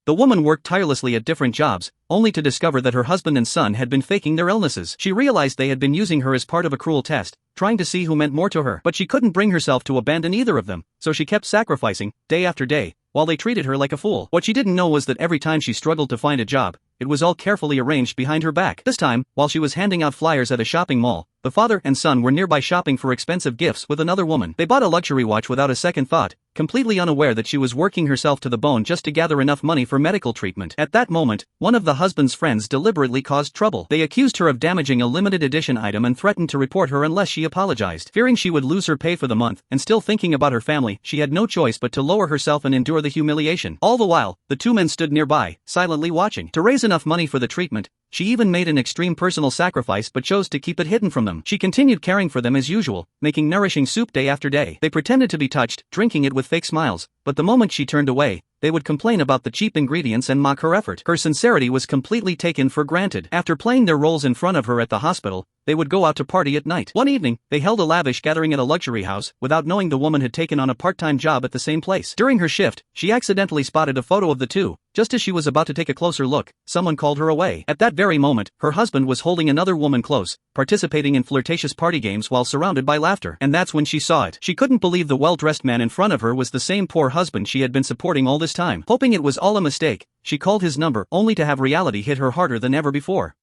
The woman worked tirelessly at different jobs, only to discover that her husband and son had been faking their illnesses. She realized they had been using her as part of a cruel test, trying to see who meant more to her. But she couldn't bring herself to abandon either of them, so she kept sacrificing, day after day, while they treated her like a fool. What she didn't know was that every time she struggled to find a job, it was all carefully arranged behind her back. This time, while she was handing out flyers at a shopping mall, the father and son were nearby shopping for expensive gifts with another woman. They bought a luxury watch without a second thought, completely unaware that she was working herself to the bone just to gather enough money for medical treatment. At that moment, one of the husband's friends deliberately caused trouble. They accused her of damaging a limited edition item and threatened to report her unless she apologized. Fearing she would lose her pay for the month, and still thinking about her family, she had no choice but to lower herself and endure the humiliation. All the while, the two men stood nearby, silently watching. To raise enough money for the treatment, she even made an extreme personal sacrifice but chose to keep it hidden from them. She continued caring for them as usual, making nourishing soup day after day. They pretended to be touched, drinking it with fake smiles, but the moment she turned away, they would complain about the cheap ingredients and mock her effort. Her sincerity was completely taken for granted. After playing their roles in front of her at the hospital, they would go out to party at night. One evening, they held a lavish gathering at a luxury house, without knowing the woman had taken on a part-time job at the same place. During her shift, she accidentally spotted a photo of the two. Just as she was about to take a closer look, someone called her away. At that very moment, her husband was holding another woman close, participating in flirtatious party games while surrounded by laughter. And that's when she saw it. She couldn't believe the well-dressed man in front of her was the same poor husband she had been supporting all this time. Hoping it was all a mistake, she called his number, only to have reality hit her harder than ever before.